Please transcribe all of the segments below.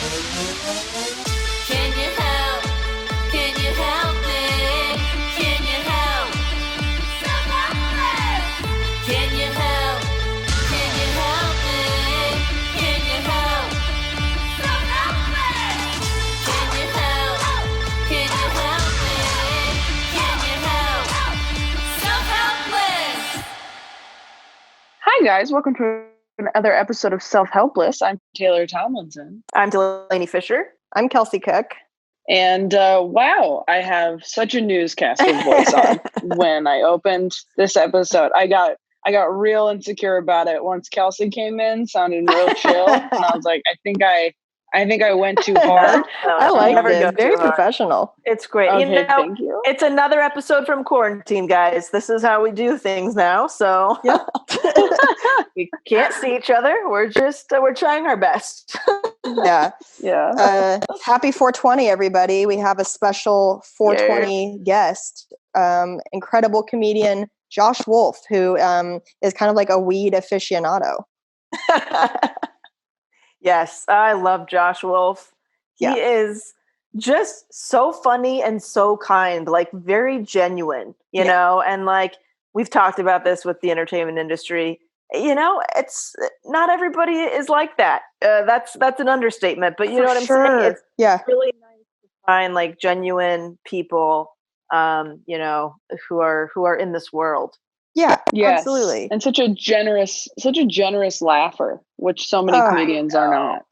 Can you help? Can you help me? Can you help? Self-Helpless! Can you help? Can you help me? Can you help? Self-Helpless! Can you help? Can you help me? Can you help? Self-Helpless! Hi, guys. Welcome to another episode of Self-Helpless. I'm Taylor Tomlinson. I'm Delaney Fisher. I'm Kelsey Cook. And wow, I have such a newscaster voice on when I opened this episode. I got real insecure about it once Kelsey came in, sounded real chill. And I was like, I think I went too hard. I like never go it. Very too hard. professional. It's great. Okay, thank you. It's another episode from quarantine, guys. This is how we do things now. So Yep. we can't see each other. We're trying our best. Yeah. Yeah. Happy 420, everybody. We have a special 420 guest, incredible comedian Josh Wolf, who is kind of like a weed aficionado. Yes, I love Josh Wolf. He Yeah. is just so funny and so kind, like very genuine, you know, and like we've talked about this with the entertainment industry. You know, it's not everybody is like that. That's an understatement, but you know what I'm saying? It's really nice to find like genuine people, you know, who are in this world. Yeah, Yes. absolutely. And such a generous laugher, which so many comedians are not.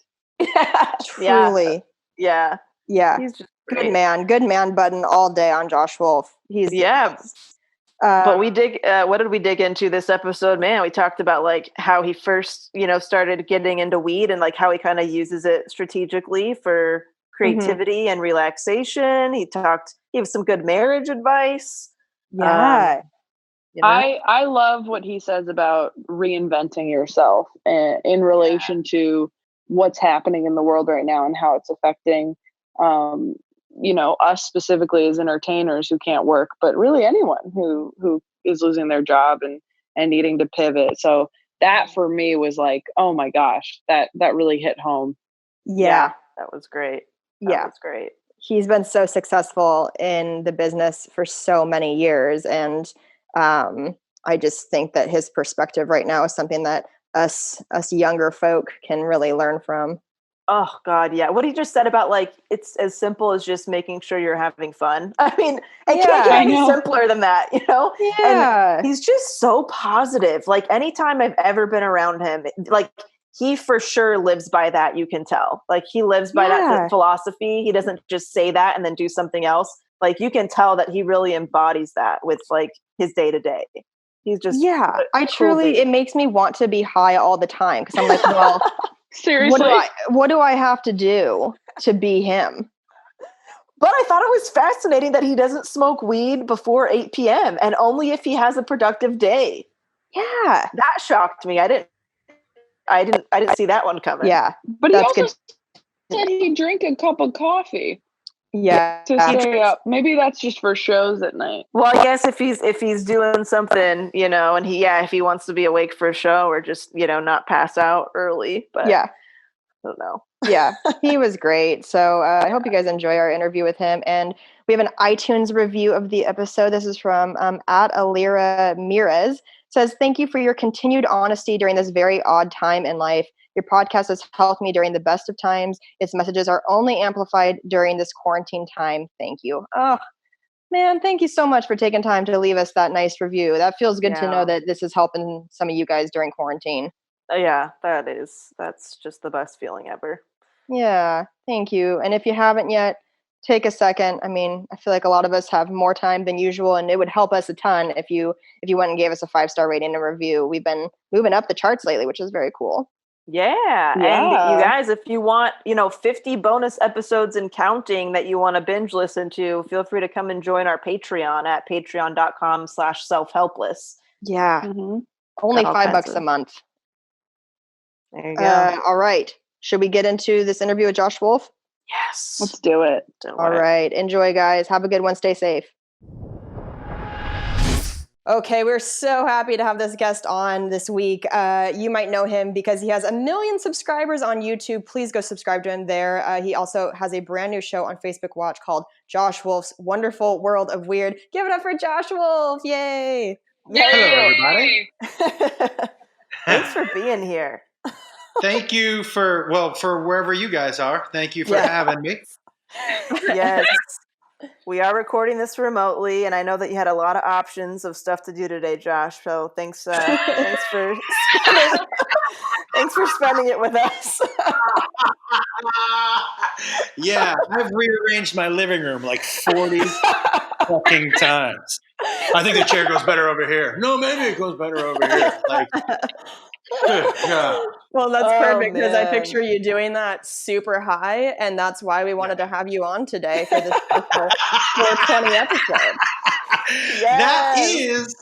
Truly. Yeah. He's just good man button all day on Josh Wolf. He's but we what did we dig into this episode? Man, we talked about like how he first, you know, started getting into weed and like how he kind of uses it strategically for creativity and relaxation. He gave some good marriage advice. Yeah. You know? I love what he says about reinventing yourself in relation to what's happening in the world right now and how it's affecting, you know, us specifically as entertainers who can't work, but really anyone who is losing their job and needing to pivot. So that for me was like, oh my gosh, that really hit home. Yeah. That was great. That was great. He's been so successful in the business for so many years. And I just think that his perspective right now is something that us younger folk can really learn from. Oh God, yeah. What he just said about like it's as simple as just making sure you're having fun. I mean, it can't get any simpler than that, you know? Yeah. And he's just so positive. Like anytime I've ever been around him, like he for sure lives by that, you can tell. Like he lives by that philosophy. He doesn't just say that and then do something else. Like you can tell that he really embodies that with like his day to day. He's just it makes me want to be high all the time because I'm like, well, seriously, what do I have to do to be him? But I thought it was fascinating that he doesn't smoke weed before 8 p.m. and only if he has a productive day. Yeah, that shocked me. I didn't see that one coming. Yeah, but he also said he'd drink a cup of coffee. Yeah, to stay up. Maybe that's just for shows at night. Well, I guess if he's doing something, you know, and if he wants to be awake for a show or just, you know, not pass out early. But I don't know. Yeah, he was great. So I hope you guys enjoy our interview with him. And we have an iTunes review of the episode. This is from at Alira Mirez. It says, thank you for your continued honesty during this very odd time in life. Your podcast has helped me during the best of times. Its messages are only amplified during this quarantine time. Thank you. Oh, man, thank you so much for taking time to leave us that nice review. That feels good to know that this is helping some of you guys during quarantine. Yeah, that's just the best feeling ever. Yeah, thank you. And if you haven't yet, take a second. I mean, I feel like a lot of us have more time than usual, and it would help us a ton if you went and gave us a 5-star rating and review. We've been moving up the charts lately, which is very cool. Yeah. And you guys, if you want, 50 bonus episodes and counting that you want to binge listen to, feel free to come and join our Patreon at patreon.com/selfhelpless. Yeah. Mm-hmm. Only $5 a month. There you go. All right. Should we get into this interview with Josh Wolf? Yes. Let's do it. All right. Enjoy, guys. Have a good one. Stay safe. Okay, we're so happy to have this guest on this week. You might know him because he has 1 million subscribers on YouTube. Please go subscribe to him there. He also has a brand new show on Facebook Watch called Josh Wolf's Wonderful World of Weird. Give it up for Josh Wolf. Yay. Hello, everybody. Thanks for being here. Thank you for wherever you guys are. Thank you for having me. Yes. We are recording this remotely, and I know that you had a lot of options of stuff to do today, Josh. So thanks for spending it with us. Yeah, I've rearranged my living room like 40 fucking times. I think the chair goes better over here. No, maybe it goes better over here. Like, good God. Well, that's perfect because I man. picture you doing that super high, and that's why we wanted to have you on today for this 420 episode. Yes.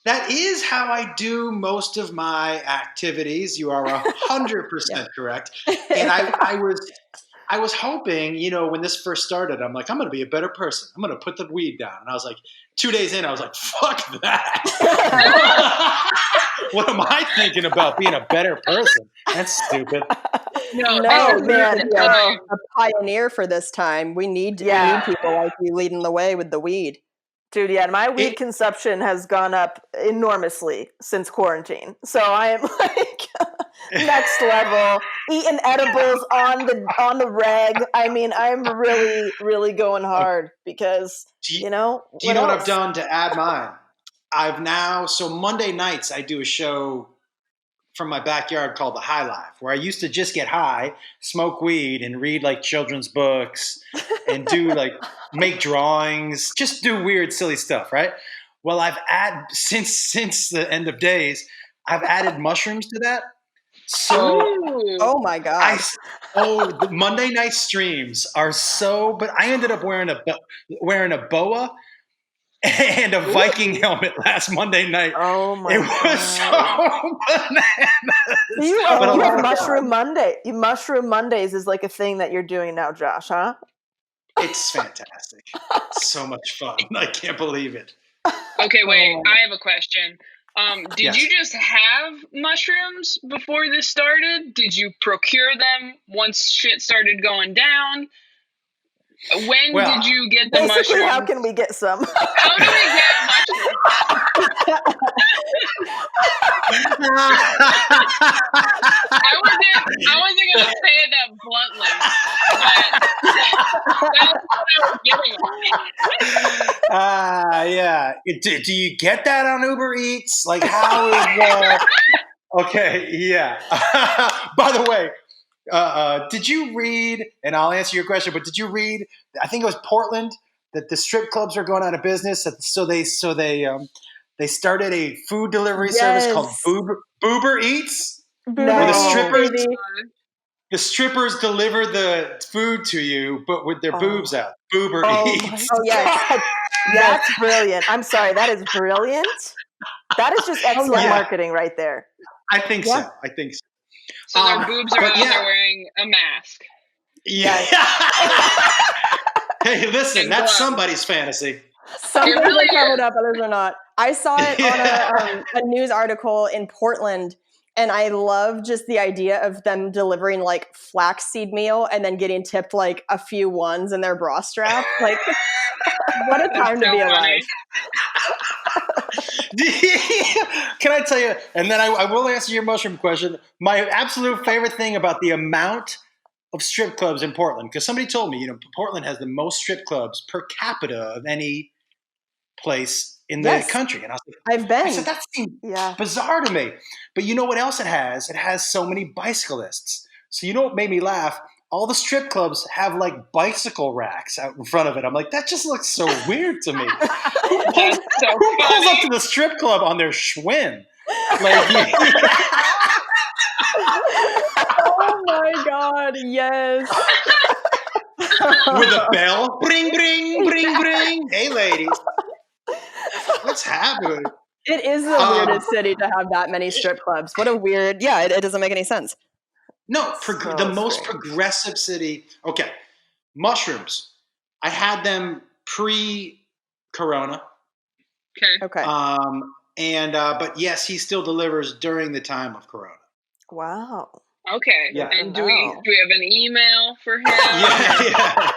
That is how I do most of my activities. You are 100% correct. And I was hoping, when this first started, I'm like, I'm going to be a better person. I'm going to put the weed down. And I was like, 2 days in, I was like, fuck that. What am I thinking about being a better person? That's stupid. No, man. A pioneer for this time. We need people like you leading the way with the weed. Dude, yeah, my weed consumption has gone up enormously since quarantine. So I am like next level, eating edibles on the reg. I mean, I'm really, really going hard because, Do you know what else? I've done to add mine? So Monday nights I do a show from my backyard called The High Life, where I used to just get high, smoke weed, and read like children's books and do like make drawings, just do weird, silly stuff, right? Well, I've added since the end of days, I've added mushrooms to that. So, oh my god! The Monday night streams are so. But I ended up wearing a boa and a Viking helmet last Monday night. Oh my! It was so bananas. You have Mushroom Monday. Mushroom Mondays is like a thing that you're doing now, Josh, huh? It's fantastic. It's so much fun. I can't believe it. Okay, wait. I have a question. Did Yes. you just have mushrooms before this started? Did you procure them once shit started going down? When did you get the Basically, mushrooms? how can we get some? How do we get mushrooms? I wasn't going to say that bluntly, but that's what I was getting at. Yeah. Do you get that on Uber Eats? Like, how is okay, yeah. By the way, did you read, and I'll answer your question, but did you read, I think it was Portland, that the strip clubs are going out of business, so they started a food delivery service called Boober Eats? No. Where the strippers deliver the food to you, but with their boobs out. Boober Eats. Oh, yes. That's brilliant. I'm sorry, that is brilliant. That is just excellent marketing right there. I think so. So their boobs are out, they're wearing a mask. Yeah. Hey, listen, that's somebody's fantasy. Some people are covered up, others are not. I saw it on a news article in Portland, and I love just the idea of them delivering like flaxseed meal and then getting tipped like a few ones in their bra strap. Like, what a time to be alive. Can I tell you, and then I will answer your mushroom question. My absolute favorite thing about the amount of strip clubs in Portland, because somebody told me, Portland has the most strip clubs per capita of any place in the country. And I was like, I've been. I said, that seems bizarre to me. But you know what else it has? It has so many bicyclists. So you know what made me laugh? All the strip clubs have like bicycle racks out in front of it. I'm like, that just looks so weird to me. Who pulls up to the strip club on their Schwinn? Like, oh my God, yes. With a bell. Bring, bring, bring, bring. Hey, ladies. What's happening? It is the weirdest city to have that many strip clubs. What a weird, it doesn't make any sense. No, the most progressive city. Okay, mushrooms. I had them pre-corona. Okay. But yes, he still delivers during the time of Corona. Wow. Okay. Yeah. And do No. we have an email for him? Yeah.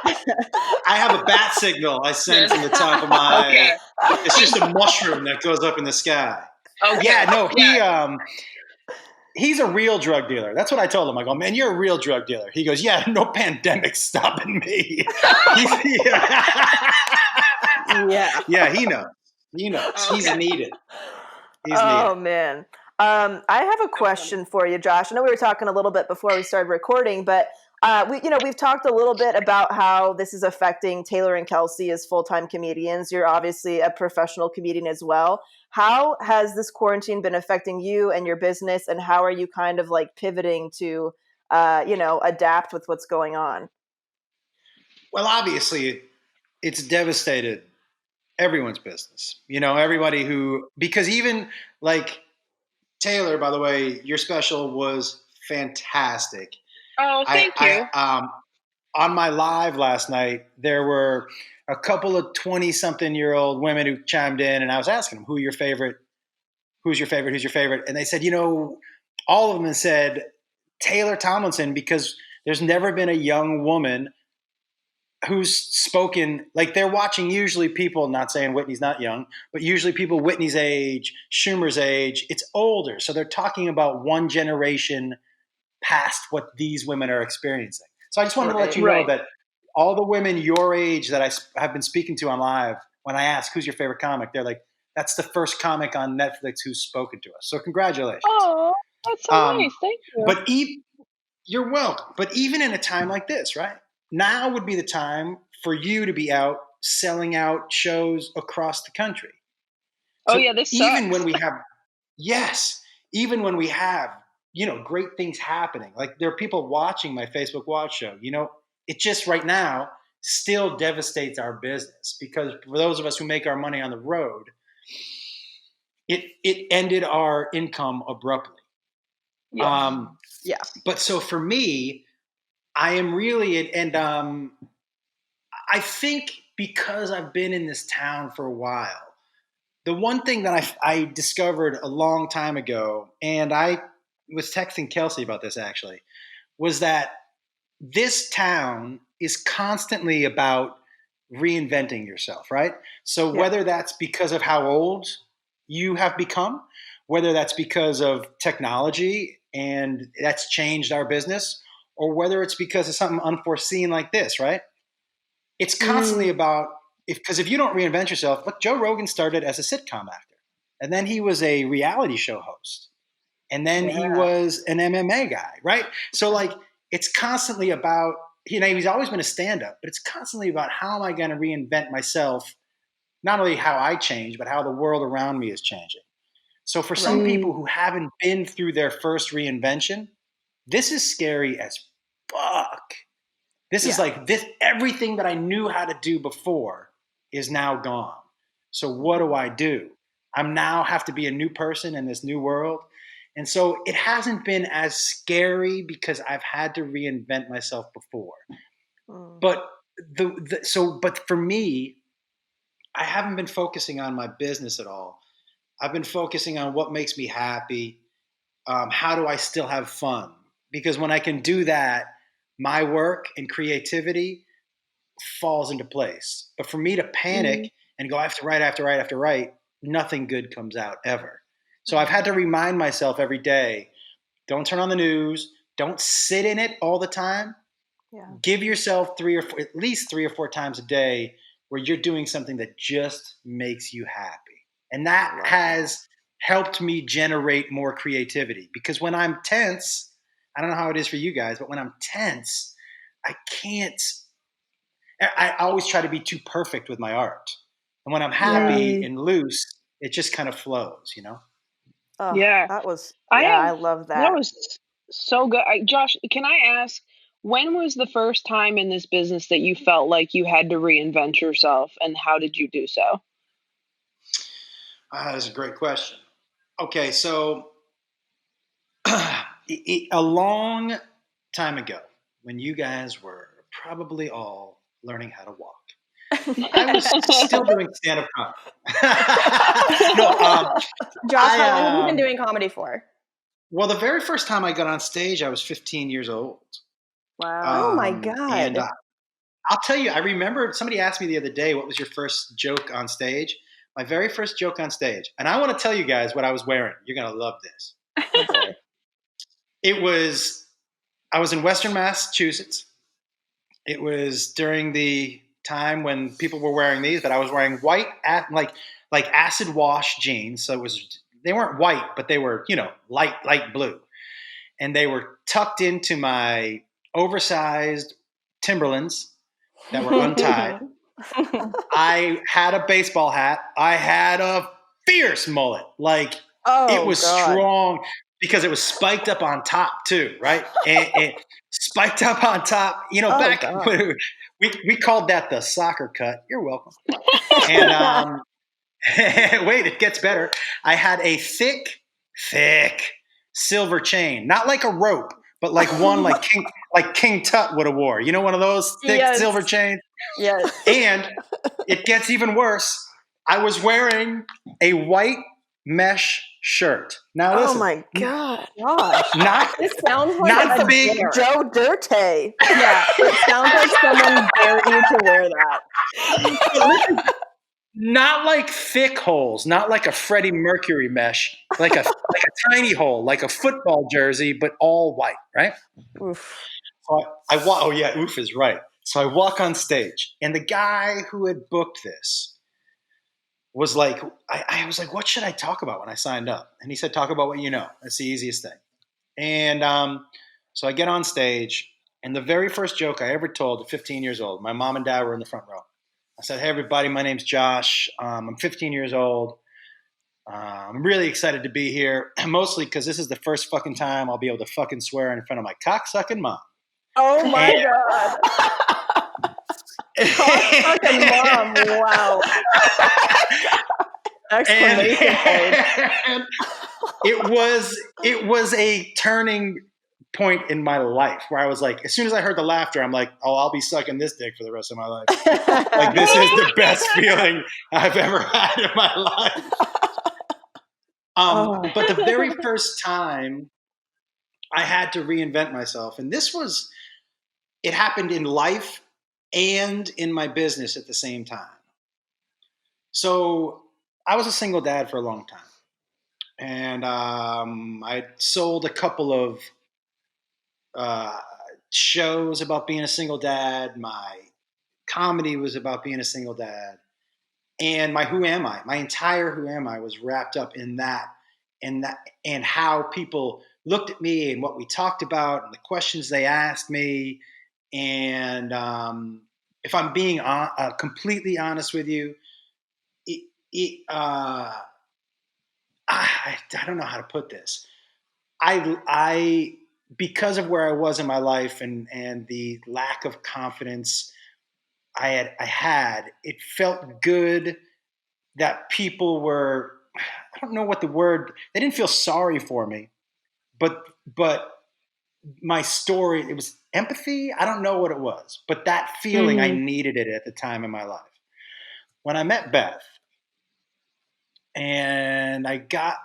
I have a bat signal I send from the top of my. Okay. It's just a mushroom that goes up in the sky. Okay. Yeah, no, he's a real drug dealer. That's what I told him. I go, man, you're a real drug dealer. He goes, yeah, no pandemic stopping me. Yeah. Yeah, he knows. He knows. He's Okay. needed. Oh man. I have a question for you, Josh. I know we were talking a little bit before we started recording, but we've talked a little bit about how this is affecting Taylor and Kelsey as full-time comedians. You're obviously a professional comedian as well. How has this quarantine been affecting you and your business, and how are you kind of like pivoting to, adapt with what's going on? Well, obviously, it's devastated everyone's business. Everybody because even like Taylor, by the way, your special was fantastic. Oh, thank you. On my live last night, there were a couple of 20-something-year-old women who chimed in, and I was asking them, who's your favorite? And they said, all of them had said Taylor Tomlinson, because there's never been a young woman who's spoken, like they're watching usually people, not saying Whitney's not young, but usually people Whitney's age, Schumer's age, it's older. So they're talking about one generation past what these women are experiencing. So I just wanted to let you know that all the women your age that I have been speaking to on live, when I ask who's your favorite comic, they're like, that's the first comic on Netflix who's spoken to us. So congratulations. Oh, that's so nice. Thank you. But you're welcome. But even in a time like this, right? Now would be the time for you to be out selling out shows across the country. So this even sucks. when we have, even when we have, great things happening, like there are people watching my Facebook Watch show, it just right now still devastates our business, because for those of us who make our money on the road, it ended our income abruptly. Yes. Yeah. But so for me, I am really, and I think because I've been in this town for a while, the one thing that I discovered a long time ago, and I was texting Kelsey about this actually, was that this town is constantly about reinventing yourself, right? So whether that's because of how old you have become, whether that's because of technology and that's changed our business, or whether it's because of something unforeseen like this, right? It's constantly about, because if you don't reinvent yourself, look, Joe Rogan started as a sitcom actor, and then he was a reality show host, and then he was an MMA guy, right? So like, it's constantly about, he's always been a stand-up, but it's constantly about how am I going to reinvent myself, not only how I change, but how the world around me is changing. So for some people who haven't been through their first reinvention, this is scary as fuck. This is like this. Everything that I knew how to do before is now gone. So what do? I'm now have to be a new person in this new world. And so it hasn't been as scary because I've had to reinvent myself before. But but for me, I haven't been focusing on my business at all. I've been focusing on what makes me happy. How do I still have fun? Because when I can do that, my work and creativity falls into place. But for me to panic and go, I have to write, nothing good comes out ever. So I've had to remind myself every day, don't turn on the news, don't sit in it all the time. Give yourself at least three or four times a day where you're doing something that just makes you happy. And that has helped me generate more creativity, because when I'm tense, I don't know how it is for you guys, but when I'm tense, I always try to be too perfect with my art. And when I'm happy and loose, it just kind of flows, Oh, Yeah. that was, I I love that. That was so good. Josh, can I ask, when was the first time in this business that you felt like you had to reinvent yourself, and how did you do so? That's a great question. Okay, so a long time ago, when you guys were probably all learning how to walk, I was still doing stand-up comedy. No, Josh, I, how long have you been doing comedy for? well, the very first time I got on stage, I was 15 years old. Wow. Oh my God. And I'll tell you, I remember somebody asked me the other day, what was your first joke on stage? My very first joke on stage. And I want to tell you guys what I was wearing. You're going to love this. Oh, boy. I was in Western Massachusetts. It was during the time when people were wearing these, but I was wearing white, like acid wash jeans. So they weren't white, but they were, light blue. And they were tucked into my oversized Timberlands that were untied. I had a baseball hat. I had a fierce mullet. Like, it was strong because it was spiked up on top too, right? And spiked up on top. Back when we called that the soccer cut. You're welcome. And wait, it gets better. I had a thick silver chain, not like a rope, but like one like King Tut would have wore. One of those thick silver chains. Yes. And it gets even worse. I was wearing a white mesh shirt. Now listen. Oh my God. It sounds like not the big dare. Joe Dirte. Yeah, it sounds like someone dared you to wear that. Not like thick holes, not like a Freddie Mercury mesh, like a tiny hole, like a football jersey, but all white, right? Oof. So oh yeah, oof is right. So I walk on stage, and the guy who had booked this was like, I was like, what should I talk about when I signed up? And he said, talk about what you know. That's the easiest thing. And so I get on stage, and the very first joke I ever told at 15 years old, my mom and dad were in the front row. I said, hey, everybody, my name's Josh. I'm 15 years old. I'm really excited to be here, mostly because this is the first fucking time I'll be able to fucking swear in front of my cocksucking mom. Oh my God. Fucking mom, wow. Exclamation point. It was a turning point in my life where I was like, as soon as I heard the laughter, I'm like, oh, I'll be sucking this dick for the rest of my life. Like, this is the best feeling I've ever had in my life. But the very first time I had to reinvent myself, and it happened in life and in my business at the same time. So I was a single dad for a long time. And I sold a couple of shows about being a single dad. My comedy was about being a single dad. And my Who Am I? My entire Who Am I was wrapped up in that and how people looked at me and what we talked about and the questions they asked me. And if I'm being completely honest with you, I don't know how to put this. I because of where I was in my life and the lack of confidence I had, it felt good that people were, I don't know what the word, they didn't feel sorry for me, but my story, it was empathy. I don't know what it was, but that feeling, I needed it at the time in my life. When I met Beth and I got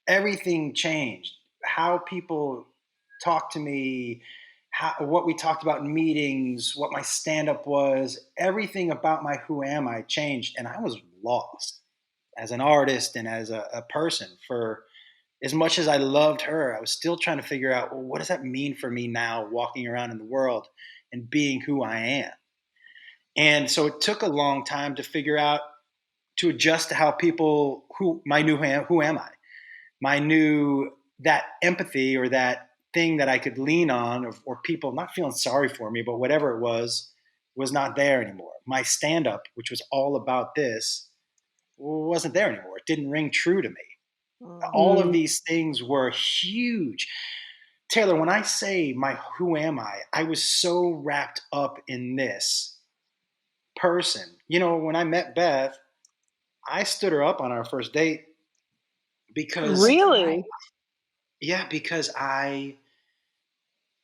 everything changed. How people talk to me, what we talked about in meetings, what my stand-up was, everything about my Who Am I changed. And I was lost as an artist and as a person. For as much as I loved her, I was still trying to figure out, well, what does that mean for me now, walking around in the world and being who I am? And so it took a long time to figure out, to adjust to how people, who am I? My new, that empathy or that thing that I could lean on, or people not feeling sorry for me, but whatever it was not there anymore. My stand-up, which was all about this, wasn't there anymore. It didn't ring true to me. All of these things were huge. Taylor, when I say my Who Am I was so wrapped up in this person. When I met Beth, I stood her up on our first date because Really? because I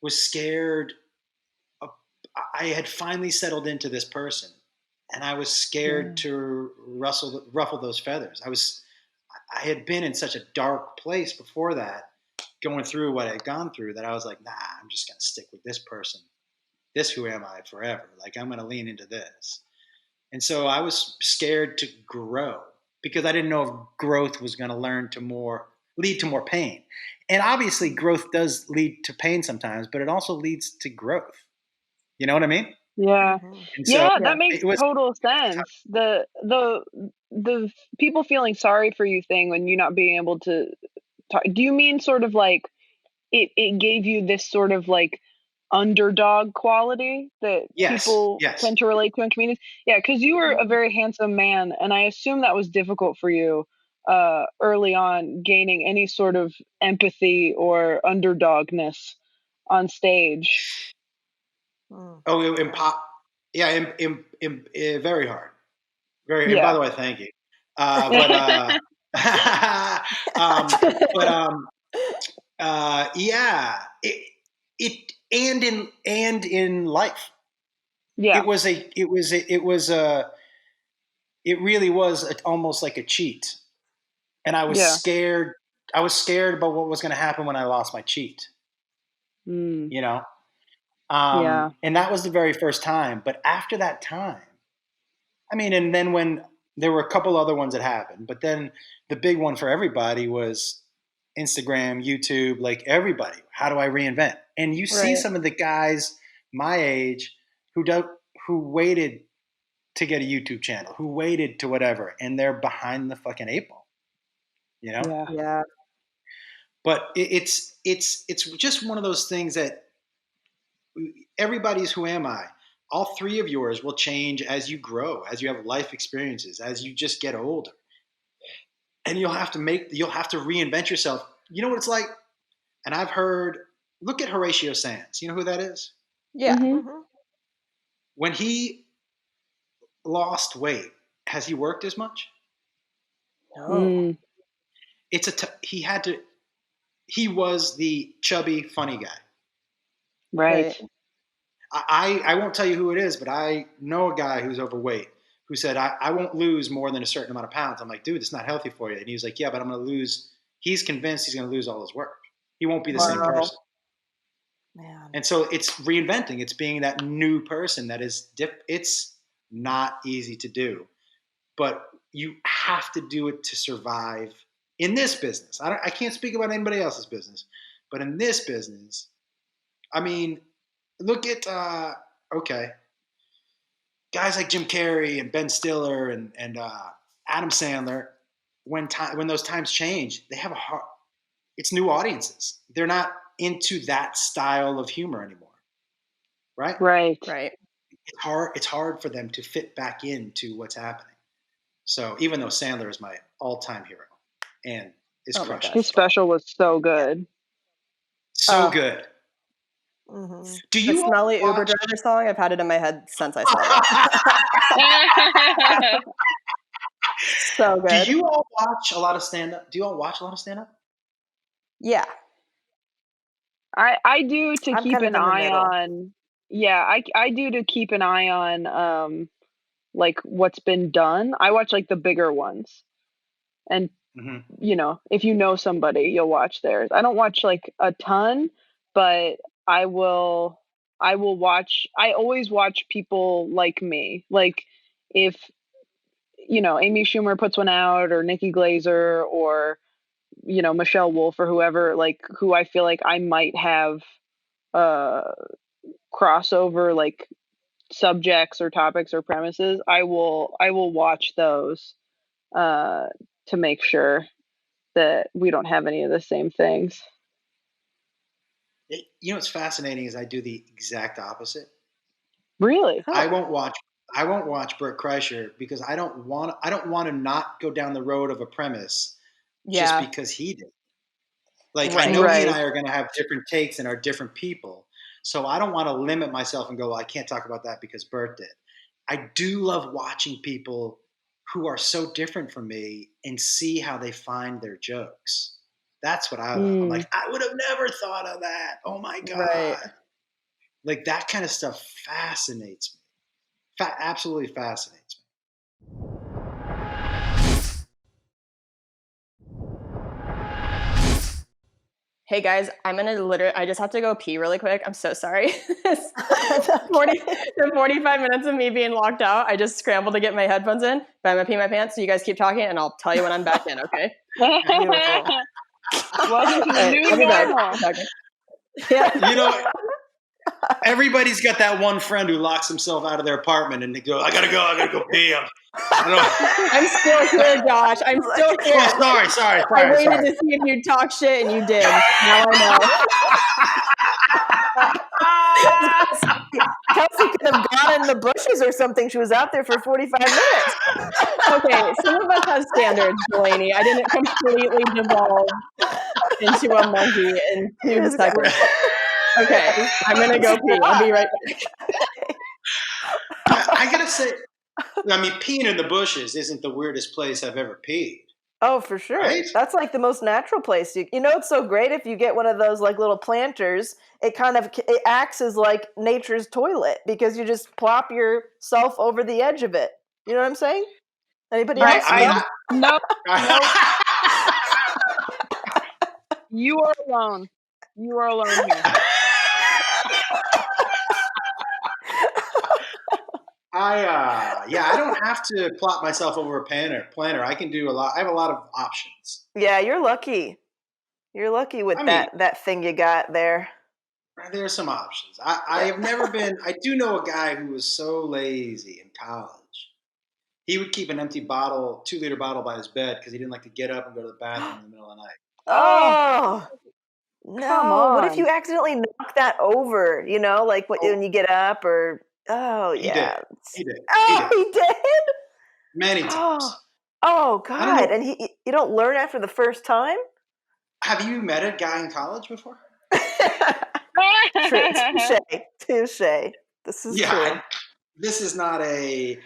was scared. I had finally settled into this person, and I was scared to ruffle those feathers. I had been in such a dark place before that, going through what I'd gone through, that I was like, nah, I'm just going to stick with this person. This who am I forever. Like, I'm going to lean into this. And so I was scared to grow because I didn't know if growth was going to lead to more pain. And obviously growth does lead to pain sometimes, but it also leads to growth. You know what I mean? Yeah. And so Yeah, that makes it was, total sense. The people feeling sorry for you thing when you not being able to talk, do you mean sort of like it gave you this sort of like underdog quality that yes, people yes. tend to relate to in communities? Yeah, because you were a very handsome man, and I assume that was difficult for you early on, gaining any sort of empathy or underdogness on stage. Oh, yeah, very hard. And by Yeah. the way, thank you. But um, but yeah, and in life, Yeah. it really was almost like a cheat, and I was Yeah. scared. I was scared about what was going to happen when I lost my cheat. Mm. You know, Yeah. and that was the very first time. But after that time, I mean, and then when there were a couple other ones that happened, but then the big one for everybody was Instagram, YouTube, like everybody. How do I reinvent? And you see Right. some of the guys my age who waited to get a YouTube channel, who waited to whatever, and they're behind the fucking eight ball, you know? Yeah. Yeah. But it's just one of those things that everybody's who am I? All three of yours will change as you grow, as you have life experiences, as you just get older. And you'll have to reinvent yourself. You know what it's like? And I've heard, look at Horatio Sands. You know who that is? Yeah. Mm-hmm. When he lost weight, has he worked as much? No. He was the chubby, funny guy. Right. Right. I won't tell you who it is, but I know a guy who's overweight who said, I won't lose more than a certain amount of pounds. I'm like, dude, it's not healthy for you. And he was like, yeah, but I'm going to lose. He's convinced he's going to lose all his work. He won't be the same Wow. person. Man. And so it's reinventing. It's being that new person that is it's not easy to do, but you have to do it to survive in this business. I can't speak about anybody else's business, but in this business, I mean, look at okay, guys like Jim Carrey and Ben Stiller and Adam Sandler. When those times change, they have a hard. It's new audiences. They're not into that style of humor anymore, right? Right. Right. It's hard for them to fit back into what's happening. So even though Sandler is my all-time hero and is Oh my crushing gosh. His it, special was so good. so Oh. good. Mm-hmm. Do The you all Smelly Uber watch? driver song, I've had it in my head since I saw that. So Do good. you all watch a lot of stand-up? Do you all watch a lot of stand-up? Yeah. I do to I'm keep kind of an in the eye middle. on. Yeah, I do to keep an eye on like what's been done. I watch like the bigger ones. And Mm-hmm. if you know somebody, you'll watch theirs. I don't watch like a ton, but I will watch. I always watch people like me. Like if Amy Schumer puts one out, or Nikki Glazer, or Michelle Wolf, or whoever, like who I feel like I might have uh crossover like subjects or topics or premises, I will watch those uh to make sure that we don't have any of the same things. What's fascinating is I do the exact opposite. Really? I Oh, won't watch. I won't watch Burt Kreischer because I don't want. I don't want to not go down the road of a premise just Yeah. because he did. Like I Right. know he and Right. I are going to have different takes and are different people, so I don't want to limit myself and go, well, I can't talk about that because Burt did. I do love watching people who are so different from me and see how they find their jokes. That's what I love. I'm Mm. like, I would have never thought of that. Oh my Right. God. Like that kind of stuff fascinates me. absolutely fascinates me. Hey guys, I just have to go pee really quick. I'm so sorry. 45 minutes of me being locked out. I just scrambled to get my headphones in, but I'm gonna pee my pants. So you guys keep talking and I'll tell you when I'm back in, okay? Beautiful. Welcome to the All right, new I'll be back. normal. Yeah. You know, everybody's got that one friend who locks himself out of their apartment and they go, I gotta go pee. I'm still here, Josh. I'm still here. Oh, sorry. I waited to see if you'd talk shit and you did. Now I know. Kelsey could have gone in the bushes or something. She was out there for 45 minutes. Okay, some of us have standards, Delaney. I didn't completely devolve into a monkey in 2 seconds. Okay, I'm gonna go pee. I'll be right back. I gotta say, I mean, peeing in the bushes isn't the weirdest place I've ever peed. Oh, for sure. Right? That's like the most natural place. You know, it's so great if you get one of those like little planters. It acts as like nature's toilet because you just plop yourself over the edge of it. You know what I'm saying? Anybody Right, else? I mean, No, you are alone. You are alone here. I don't have to plop myself over a planter. I can do a lot. I have a lot of options. Yeah, you're lucky. You're lucky with that thing you got there. There are some options. I have never been. I do know a guy who was so lazy in college. He would keep an empty 2-liter bottle by his bed because he didn't like to get up and go to the bathroom in the middle of the night. Oh, no. Come What if on. you accidentally knock that over? You know, like when you get up or, He yeah. did. Oh, he did? Many times. Oh, I don't know. God. And you don't learn after the first time? Have you met a guy in college before? Touche. This is true. This is not a.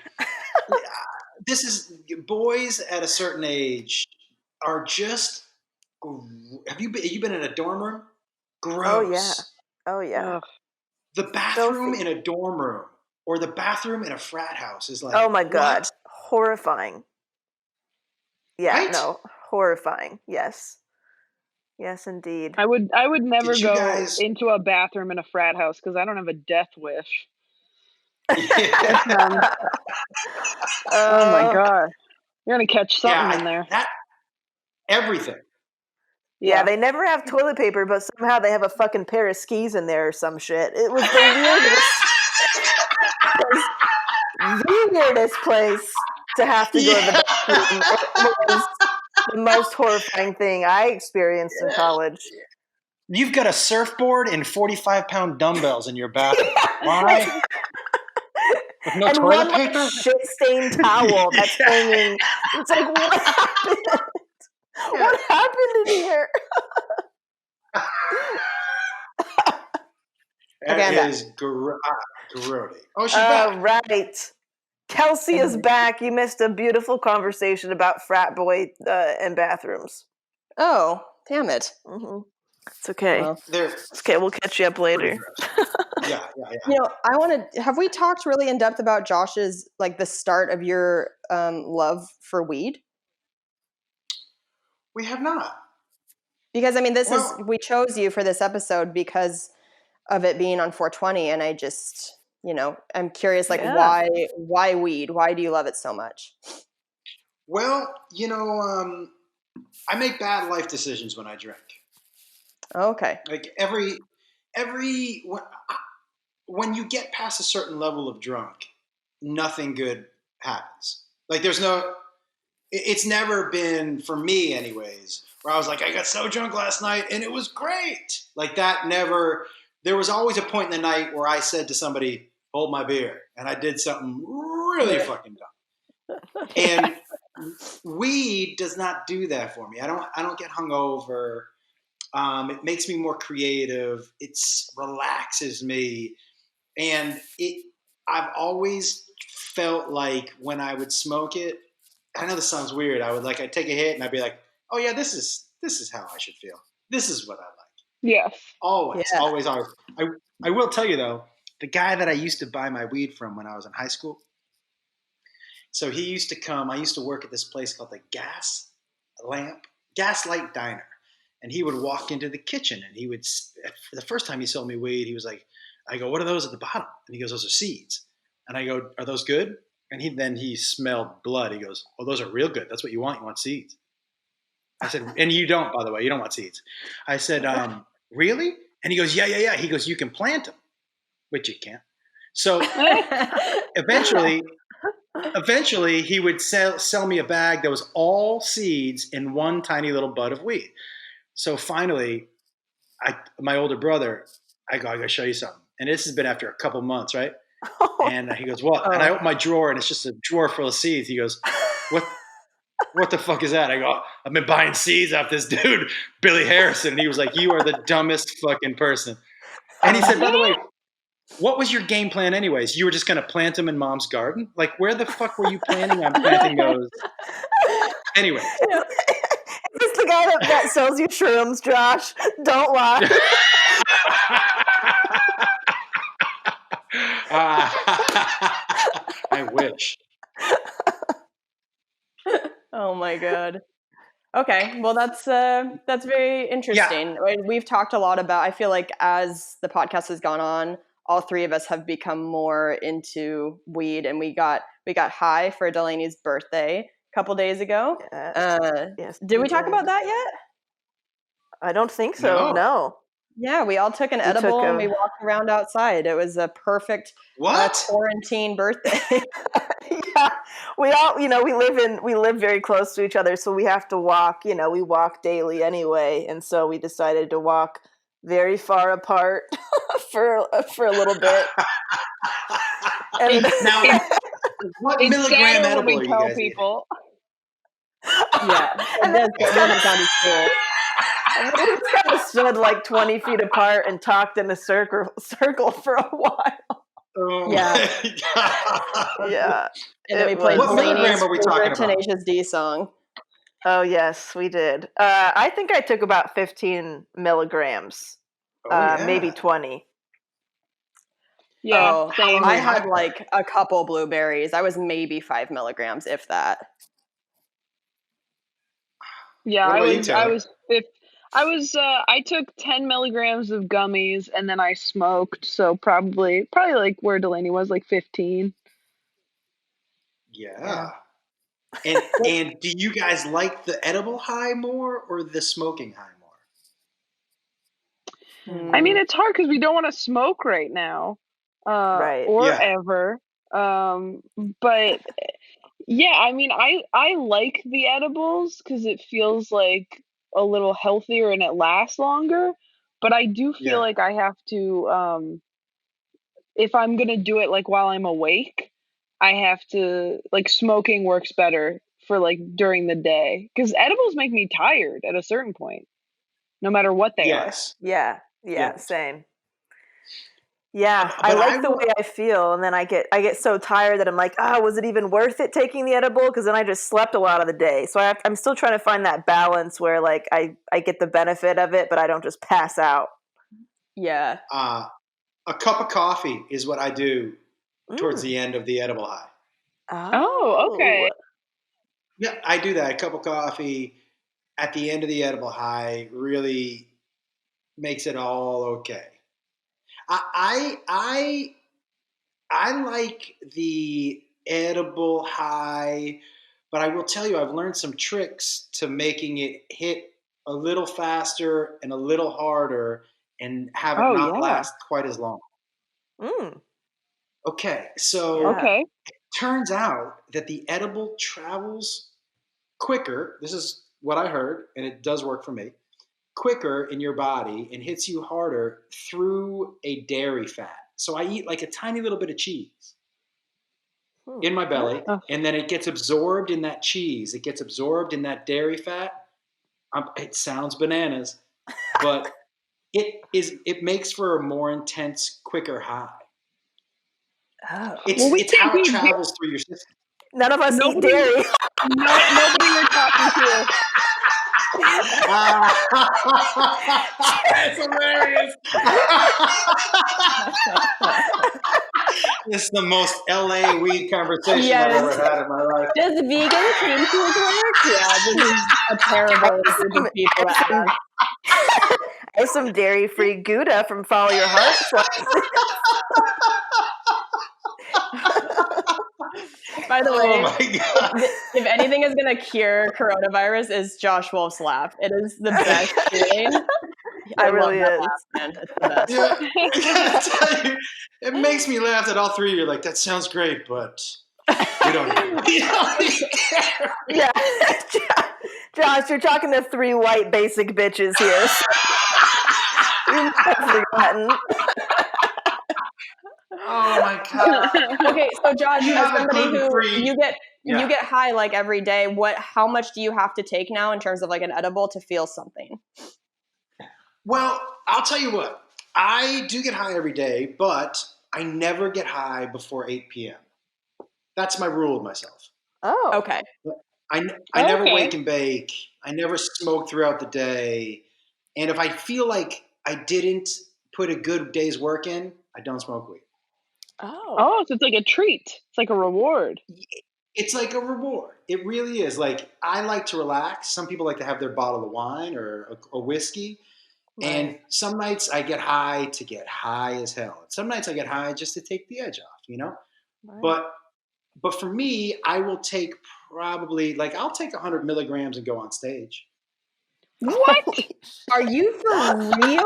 This is boys at a certain age are just. Have you been in a dorm room? Gross. Oh yeah. Ugh. The bathroom Filthy. in a dorm room or the bathroom in a frat house is like. Oh my God. what? Horrifying. Yeah, Right? no. Horrifying. Yes. Yes, indeed. I would never Did you go guys- into a bathroom in a frat house because I don't have a death wish. Yeah. Oh my God. You're gonna catch something Yeah, in there. everything. Yeah, they never have toilet paper, but somehow they have a fucking pair of skis in there or some shit. It was the weirdest place to have to go to the bathroom. It was the most horrifying thing I experienced in college. You've got a surfboard and 45-pound dumbbells in your bathroom. Why? With no And toilet one like paper? shit-stained towel that's hanging. It's like, what happened? What happened in here? That is grody. Oh, she's back. Right. Kelsey is back. You missed a beautiful conversation about frat boy and bathrooms. Oh, damn it. Mm-hmm. It's okay. Well, It's okay. We'll catch you up later. Yeah. you know, have we talked really in depth about Josh's, like the start of your love for weed? We have not. Because I mean, we chose you for this episode because of it being on 420. And I just, I'm curious, like, why weed? Why do you love it so much? Well, I make bad life decisions when I drink. Okay. Like when you get past a certain level of drunk, nothing good happens. Like it's never been, for me anyways, where I was like, I got so drunk last night and it was great. Like that never, there was always a point in the night where I said to somebody, hold my beer. And I did something really fucking dumb. And weed does not do that for me. I don't get hungover. It makes me more creative. It relaxes me. And I've always felt like when I would smoke it, I know this sounds weird. I'd take a hit and I'd be like, oh yeah, this is how I should feel. This is what I like. Yes. Always. I will tell you though, the guy that I used to buy my weed from when I was in high school. So he used to come. I used to work at this place called the Gaslight Diner. And he would walk into the kitchen and he would, the first time he sold me weed, he was like, I go, what are those at the bottom? And he goes, those are seeds. And I go, are those good? And he smelled blood. He goes, oh, those are real good. That's what you want. You want seeds. I said, and you don't, by the way, you don't want seeds. I said, really? And he goes, yeah. He goes, you can plant them, which you can't. So eventually he would sell me a bag that was all seeds in one tiny little bud of weed. So finally, my older brother, I got to show you something. And this has been after a couple months, right? And he goes, what? And I open my drawer, and it's just a drawer full of seeds. He goes, what the fuck is that? I go, I've been buying seeds off this dude, Billy Harrison. And he was like, you are the dumbest fucking person. And he said, by the way, what was your game plan anyways? You were just going to plant them in mom's garden? Like, where the fuck were you planning on planting those? Anyway. Is this the guy that sells you shrooms, Josh? Don't lie. I wish. Oh my God. Okay, well that's very interesting. Yeah. We've talked a lot about. I feel like as the podcast has gone on, all three of us have become more into weed, and we got high for Delaney's birthday a couple days ago. Yes. Did we talk about that yet? I don't think so. No. Yeah, we all took an edible and we walked around outside. It was a perfect quarantine birthday. Yeah, we all, we live very close to each other, so we have to walk. We walk daily anyway, and so we decided to walk very far apart for a little bit. And now, what It's milligram sadder when edible we are you tell guys eating? people. Yeah, it doesn't sound cool. And we just kind of stood like 20 feet apart and talked in a circle for a while. Oh Yeah. my God. Yeah. And then we played What milligram Delaney's are we talking favorite about? Tenacious D song. Oh, yes, we did. I think I took about 15 milligrams, maybe 20. Yeah, same. I had like a couple blueberries. I was maybe 5 milligrams, if that. Yeah, What about you, I took 10 milligrams of gummies and then I smoked. So probably like where Delaney was, like 15. Yeah. And do you guys like the edible high more or the smoking high more? I mean, it's hard because we don't want to smoke right now, Right. or ever. But yeah, I mean, I like the edibles because it feels like a little healthier and it lasts longer. But I do feel like I have to, if I'm gonna do it like while I'm awake, I have to, like, smoking works better for like during the day because edibles make me tired at a certain point, no matter what they are. Yeah, Yes. same. Yeah, But I like the way I feel, and then I get so tired that I'm like, was it even worth it taking the edible? Because then I just slept a lot of the day. So I'm still trying to find that balance where like I get the benefit of it, but I don't just pass out. Yeah. A cup of coffee is what I do towards the end of the edible high. Oh, okay. Yeah, I do that. A cup of coffee at the end of the edible high really makes it all okay. I like the edible high, but I will tell you, I've learned some tricks to making it hit a little faster and a little harder and have it not last quite as long. Okay, so it turns out that the edible travels quicker. This is what I heard, and it does work for me. Quicker in your body and hits you harder through a dairy fat. So I eat like a tiny little bit of cheese in my belly, and then it gets absorbed in that cheese. It gets absorbed in that dairy fat. It sounds bananas, but it makes for a more intense, quicker high. It's how it travels through your system. None of us eat dairy. Nobody you're talking to. It's hilarious. This is the most LA weed conversation I've Yes. ever had in my life. Does vegan came to his work? Yeah, this is a terrible group of people to have. I have some dairy-free Gouda from Follow Your Heart. By the Oh way, my God. if anything is going to cure coronavirus, is Josh Wolf's laugh. It is the best feeling. I It love really that is. laugh, man. It's the best. Yeah, I tell you, it makes me laugh that all three of you are like, that sounds great, but we don't care. Yeah. Josh, you're talking to three white basic bitches here. So you might have forgotten. Oh my God. Okay, so Josh, You as have a somebody who gluten-free- you get Yeah. you get high like every day, how much do you have to take now in terms of like an edible to feel something? Well, I'll tell you what. I do get high every day, but I never get high before 8 p.m. That's my rule with myself. Oh. Okay. I never Okay. wake and bake. I never smoke throughout the day. And if I feel like I didn't put a good day's work in, I don't smoke weed. Oh, so it's like a treat. It's like a reward. It's like a reward. It really is. Like, I like to relax. Some people like to have their bottle of wine or a whiskey. And some nights I get high to get high as hell. And some nights I get high just to take the edge off, you know? Right. But for me, I will take probably, like, I'll take 100 milligrams and go on stage. What? Are you for real?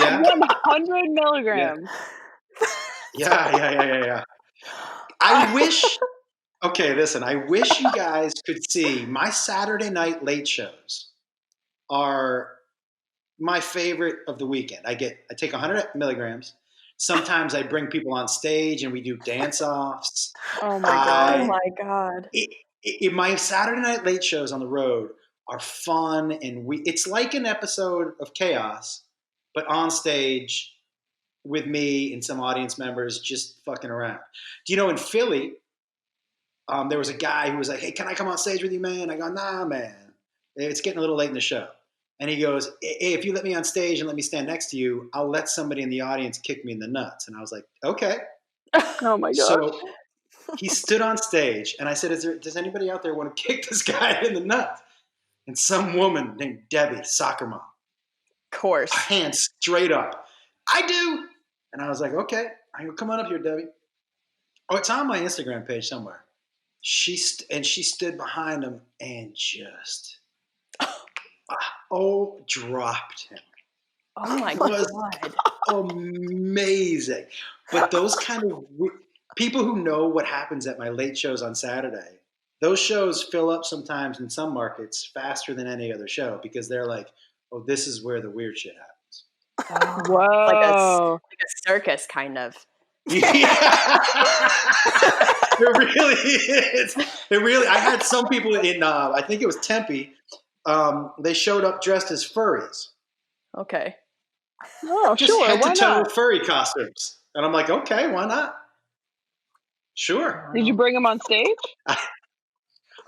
Yeah. 100 milligrams. Yeah. I wish, okay, listen, I wish you guys could see my Saturday night late shows are my favorite of the weekend. I take 100 milligrams. Sometimes I bring people on stage and we do dance offs. Oh my God. Oh my god. My Saturday night late shows on the road are fun, and it's like an episode of Chaos, but on stage with me and some audience members just fucking around. Do you know, in Philly, there was a guy who was like, "Hey, can I come on stage with you, man?" I go, "Nah, man. It's getting a little late in the show." And he goes, "Hey, if you let me on stage and let me stand next to you, I'll let somebody in the audience kick me in the nuts." And I was like, "Okay." Oh my gosh. So he stood on stage, and I said, does anybody out there want to kick this guy in the nuts? And some woman named Debbie, soccer mom, Of course. hand straight up, "I do." And I was like, "Okay." I go, "Come on up here, Debbie." Oh, it's on my Instagram page somewhere. She stood behind him and just dropped him. Oh my It was god. amazing. But those kind of people who know what happens at my late shows on Saturday, those shows fill up sometimes in some markets faster than any other show because they're like, "Oh, this is where the weird shit happens." Whoa. Like a circus kind of. Yeah. It really is. It really. I had some people in. I think it was Tempe. They showed up dressed as furries. Okay. Oh, Just sure. head Why to toe not? furry costumes, and I'm like, okay, why not? Sure. Did you bring them on stage?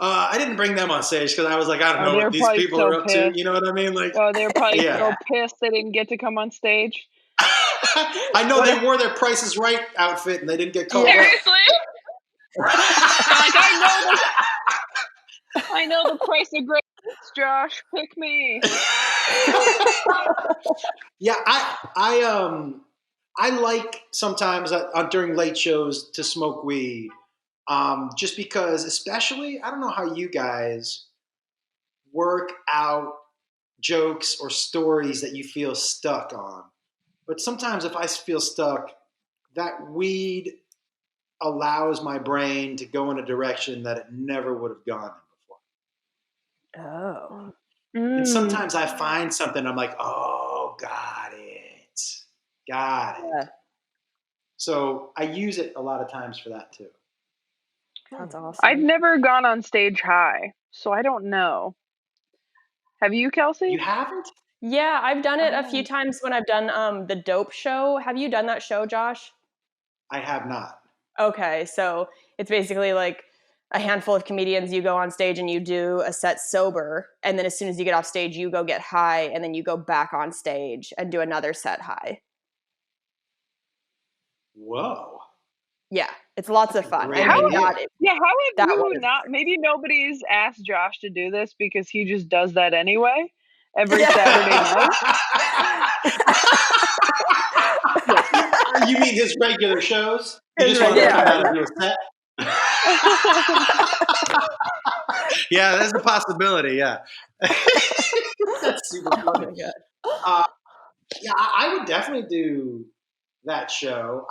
I didn't bring them on stage because I was like, I don't Oh, know they were what these probably people so are up to. pissed. You know what I mean? Like, Oh, they were probably Yeah. so pissed they didn't get to come on stage. I know they wore their Price is Right outfit and they didn't get called up. Seriously? Like, I know the price of grapes, Josh. Pick me. Yeah, I like sometimes during late shows to smoke weed, just because, especially, I don't know how you guys work out jokes or stories that you feel stuck on, but sometimes if I feel stuck, that weed allows my brain to go in a direction that it never would have gone in before. Oh. And sometimes I find something, I'm like, oh, got it. Yeah. So I use it a lot of times for that too. That's awesome. I've never gone on stage high, so I don't know. Have you, Kelsey? You haven't? Yeah, I've done it a few times when I've done the Dope Show. Have you done that show, Josh? I have not. Okay, so it's basically like a handful of comedians, you go on stage and you do a set sober, and then as soon as you get off stage, you go get high, and then you go back on stage and do another set high. Whoa. Yeah, it's lots of fun. Great I mean, idea. that Yeah, how have that you one. not? Maybe nobody's asked Josh to do this because he just does that anyway every Yeah. Saturday night. You mean his regular shows? You His just want to regular come out and do a set? Yeah, there's a possibility. Yeah. That's super Oh funny. my God. Yeah, I would definitely do that show.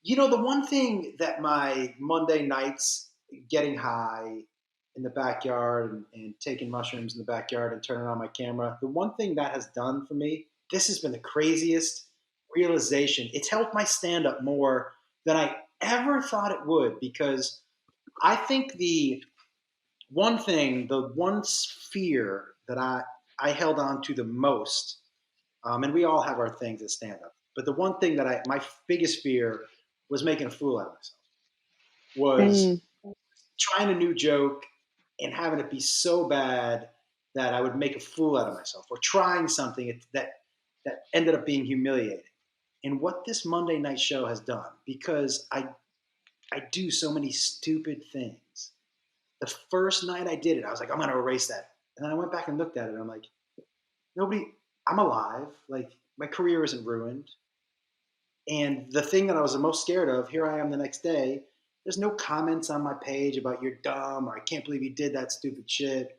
The one thing that my Monday nights getting high in the backyard and taking mushrooms in the backyard and turning on my camera, the one thing that has done for me, this has been the craziest realization. It's helped my stand up more than I ever thought it would, because I think the one sphere that I held on to the most, and we all have our things at stand up, but the one thing that my biggest fear was making a fool out of myself, was trying a new joke and having it be so bad that I would make a fool out of myself, or trying something that ended up being humiliating. And what this Monday night show has done, because I do so many stupid things. The first night I did it, I was like, I'm going to erase that. And then I went back and looked at it, and I'm like, I'm alive. Like, my career isn't ruined. And the thing that I was the most scared of, here I am the next day, there's no comments on my page about you're dumb or I can't believe you did that stupid shit.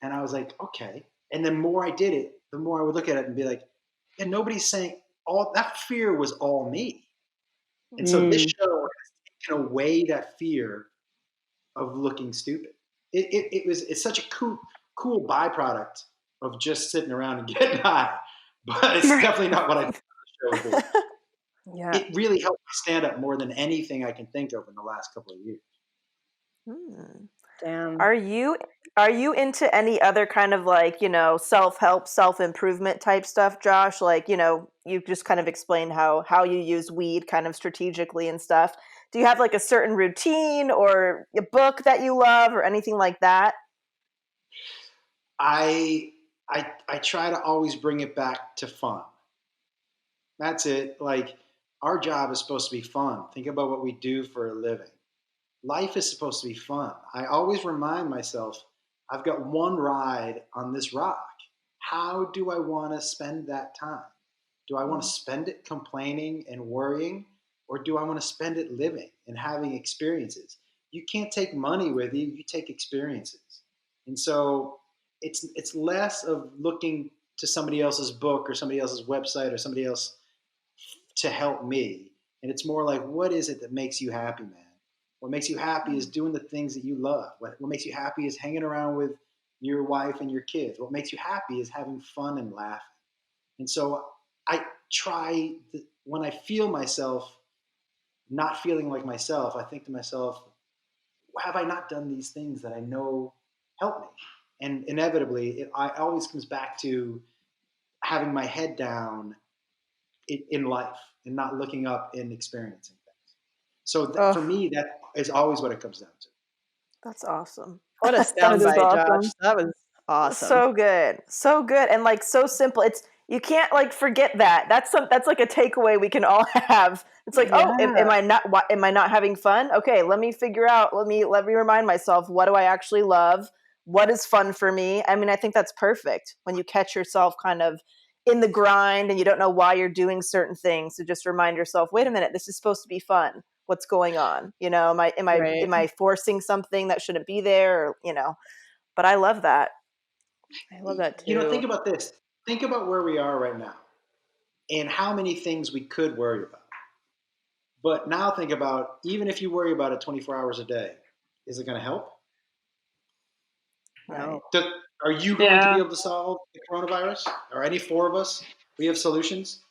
And I was like, okay. And the more I did it, the more I would look at it and be like, yeah, nobody's saying, all that fear was all me. And so this show has taken away that fear of looking stupid. It's such a cool byproduct of just sitting around and getting high, but it's definitely not what I thought the show would do. Yeah. It really helped me stand up more than anything I can think of in the last couple of years. Damn. Are you into any other kind of like, self-help, self-improvement type stuff, Josh? Like, you just kind of explained how you use weed kind of strategically and stuff. Do you have like a certain routine or a book that you love or anything like that? I try to always bring it back to fun. That's it. Like, our job is supposed to be fun. Think about what we do for a living. Life is supposed to be fun. I always remind myself, I've got one ride on this rock. How do I want to spend that time? Do I want to spend it complaining and worrying, or do I want to spend it living and having experiences? You can't take money with you, you take experiences. And so it's less of looking to somebody else's book or somebody else's website or somebody else to help me. And it's more like, what is it that makes you happy, man? What makes you happy is doing the things that you love. What makes you happy is hanging around with your wife and your kids. What makes you happy is having fun and laughing. And so I try, when I feel myself not feeling like myself, I think to myself, have I not done these things that I know help me? And inevitably, it always comes back to having my head down in life and not looking up and experiencing things. So for me, that is always what it comes down to. That's awesome. What a That is soundbite, awesome. Josh. That was awesome. So good. So good. And like so simple. You can't like forget that. That's like a takeaway we can all have. It's like, am I not having fun? Okay, let me figure out, let me remind myself, what do I actually love? What is fun for me? I mean, I think that's perfect when you catch yourself kind of in the grind and you don't know why you're doing certain things. So just remind yourself, wait a minute, this is supposed to be fun. What's going on? Am I forcing something that shouldn't be there? Or, but I love that. I love that too. Think about this. Think about where we are right now and how many things we could worry about. But now think about, even if you worry about it 24 hours a day, is it going to help? No. Are you going to be able to solve the coronavirus? Or any four of us? We have solutions?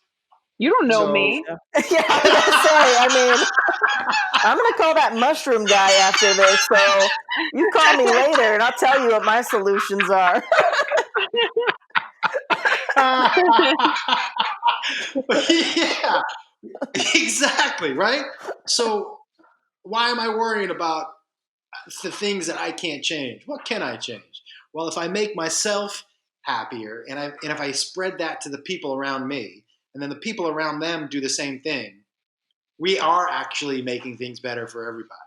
You don't know me. Yeah, I'm going to say, I mean, I'm going to call that mushroom guy after this. So you call me later and I'll tell you what my solutions are. Yeah, exactly, right? So why am I worrying about the things that I can't change? What can I change? Well, if I make myself happier and if I spread that to the people around me, and then the people around them do the same thing, we are actually making things better for everybody.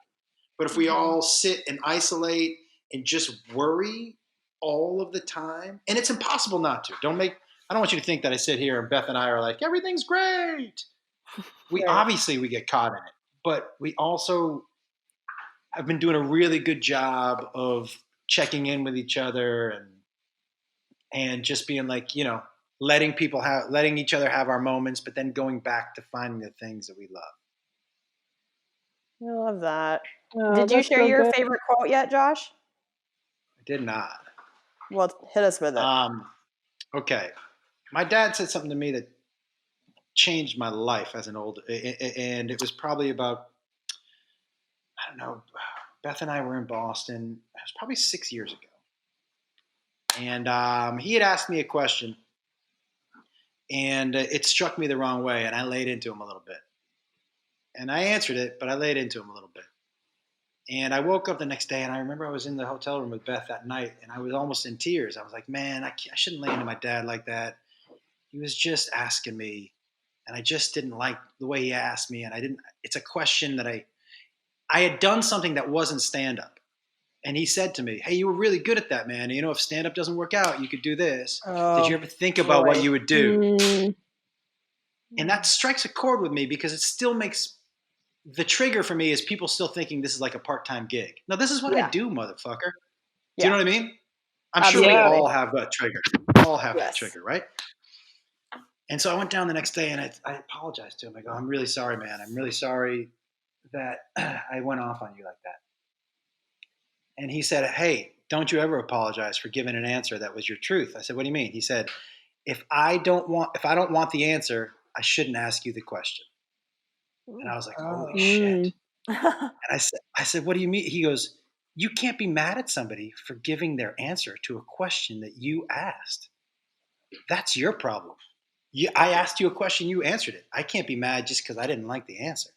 But if we all sit and isolate and just worry all of the time, and it's impossible not to. I don't want you to think that I sit here and Beth and I are like, everything's great. Obviously we get caught in it, but we also have been doing a really good job of checking in with each other and just being like, letting each other have our moments, but then going back to finding the things that we love. I love that. Oh, Did you that's share so your good. favorite quote yet, Josh? I did not. Well, hit us with it. Okay. My dad said something to me that changed my life as an old, and it was probably about, I don't know, Beth and I were in Boston. It was probably 6 years ago. And he had asked me a question, and it struck me the wrong way, and I laid into him a little bit. And I answered it, but I laid into him a little bit. And I woke up the next day, and I remember I was in the hotel room with Beth that night, and I was almost in tears. I was like, man, I shouldn't lay into my dad like that. He was just asking me, and I just didn't like the way he asked me. And it's a question that I had done something that wasn't stand-up. And he said to me, hey, you were really good at that, man. If stand-up doesn't work out, you could do this. Did you ever think about what you would do? Mm. And that strikes a chord with me because it still makes the trigger for me is people still thinking this is like a part-time gig. No, this is what I do, motherfucker. Do you know what I mean? I'm sure we Absolutely. all have that trigger. We all have that Yes. trigger, right? And so I went down the next day and I apologized to him. I go, I'm really sorry, man. I'm really sorry that I went off on you like that. And he said, hey, don't you ever apologize for giving an answer that was your truth. I said, what do you mean? He said, if I don't want the answer, I shouldn't ask you the question. And I was like, holy shit. And I said, what do you mean? He goes, you can't be mad at somebody for giving their answer to a question that you asked. That's your problem. I asked you a question, you answered it. I can't be mad just because I didn't like the answer.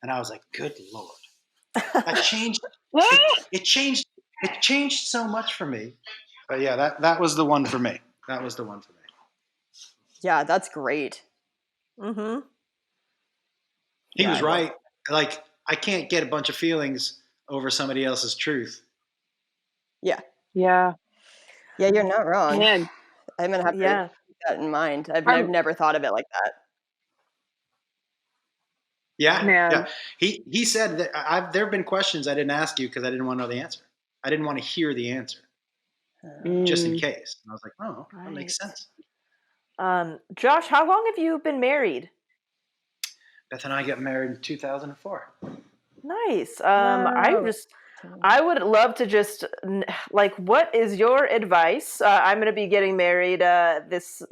And I was like, good Lord. That changed. It changed so much for me. But yeah, that was the one for me. That was the one for me. Yeah, that's great. Mm-hmm. He was right. Like, I can't get a bunch of feelings over somebody else's truth. Yeah. Yeah. Yeah, you're not wrong. Man. I'm gonna have to keep that in mind. I've never thought of it like that. Yeah, Man. yeah. He said that there have been questions I didn't ask you because I didn't want to know the answer. I didn't want to hear the answer, just in case. And I was like, oh, that makes sense. Josh, how long have you been married? Beth and I got married in 2004. Nice. I would love to just what is your advice? I'm going to be getting married this,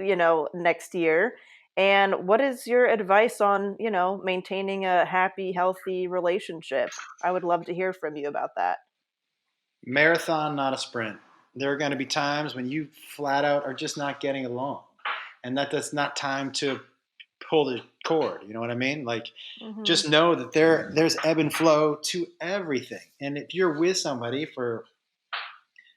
next year. And what is your advice on, maintaining a happy, healthy relationship? I would love to hear from you about that. Marathon, not a sprint. There are going to be times when you flat out are just not getting along. And that's not time to pull the cord. You know what I mean? Like, just know that there's ebb and flow to everything. And if you're with somebody for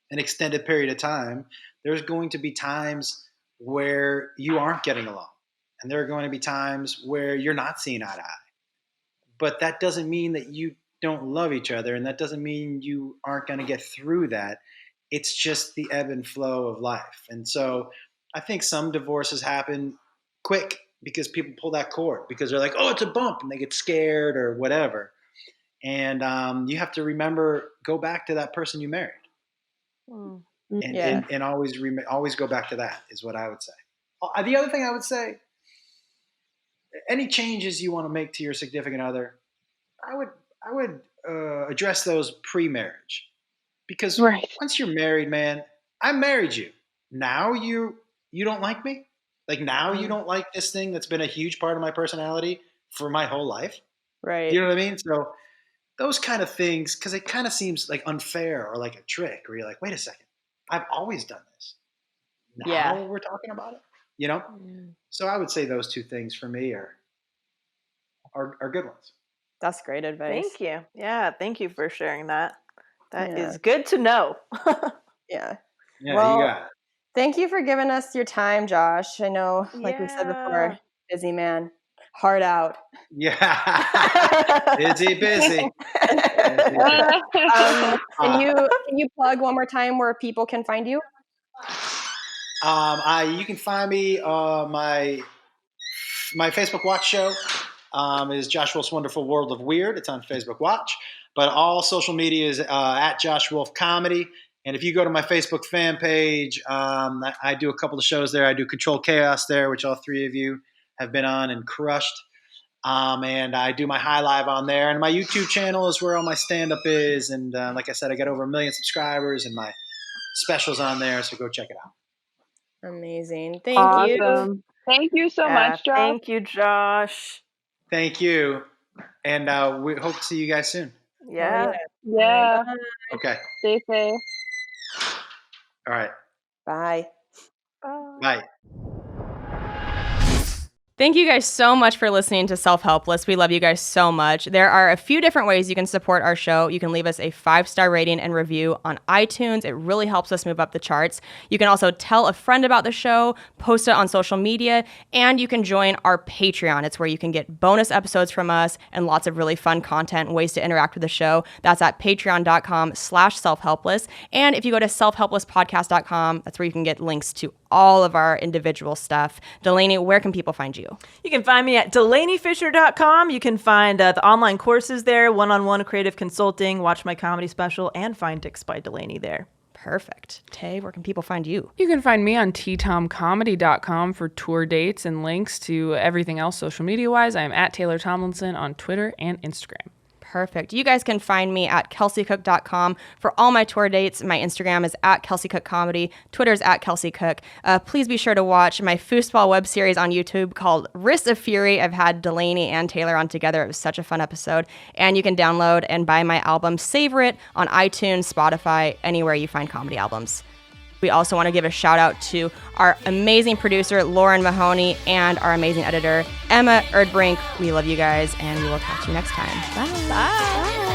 an extended period of time, there's going to be times where you aren't getting along. And there are going to be times where you're not seeing eye to eye. But that doesn't mean that you don't love each other. And that doesn't mean you aren't going to get through that. It's just the ebb and flow of life. And so I think some divorces happen quick because people pull that cord because they're like, oh, it's a bump, and they get scared or whatever. And you have to remember, go back to that person you married. And always go back to that is what I would say. The other thing I would say, any changes you want to make to your significant other, I would address those pre-marriage, because once you're married, man, I married you. Now you don't like me. Like, now you don't like this thing that's been a huge part of my personality for my whole life. Right. You know what I mean? So those kind of things, because it kind of seems like unfair or like a trick, where you're like, wait a second, I've always done this. Now we're talking about it, So I would say those two things for me are good ones. That's great advice. Thank you. Yeah, thank you for sharing that. That Yeah. is good to know. Yeah. Yeah, Well, you got it. thank you for giving us your time, Josh. I know, like we said before, Yeah. busy man, heart out. Yeah. Busy. Busy, busy. Can you plug one more time where people can find you? You can find me my Facebook Watch show is Josh Wolf's Wonderful World of Weird. It's on Facebook Watch, but all social media is at Josh Wolf Comedy. And if you go to my Facebook fan page, I do a couple of shows there. I do Control Chaos there, which all three of you have been on and crushed. And I do my high live on there. And my YouTube channel is where all my stand-up is. And like I said, I got over 1 million subscribers and my specials on there. So go check it out. Amazing. Thank you. Awesome. Thank you so much, Josh. Thank you, Josh. Thank you. And we hope to see you guys soon. Yeah. Yeah. Okay. Stay safe. All right. Bye. Bye. Thank you guys so much for listening to Self-Helpless. We love you guys so much. There are a few different ways you can support our show. You can leave us a 5-star rating and review on iTunes. It really helps us move up the charts. You can also tell a friend about the show, post it on social media, and you can join our Patreon. It's where you can get bonus episodes from us and lots of really fun content and ways to interact with the show. That's at patreon.com/selfhelpless. And if you go to selfhelplesspodcast.com, that's where you can get links to all of our individual stuff. Delaney, where can people find you? You can find me at DelaneyFisher.com. You can find the online courses there, one-on-one creative consulting, watch my comedy special, and find Dicks by Delaney there. Perfect. Tay, where can people find you? You can find me on ttomcomedy.com for tour dates and links to everything else social media-wise. I am at Taylor Tomlinson on Twitter and Instagram. Perfect. You guys can find me at kelseycook.com for all my tour dates. My Instagram is at kelseycookcomedy. Twitter is at kelseycook. Please be sure to watch my foosball web series on YouTube called Wrists of Fury. I've had Delaney and Taylor on together. It was such a fun episode. And you can download and buy my album Savor It on iTunes, Spotify, anywhere you find comedy albums. We also want to give a shout out to our amazing producer, Lauren Mahoney, and our amazing editor, Emma Erdbrink. We love you guys, and we will talk to you next time. Bye. Bye.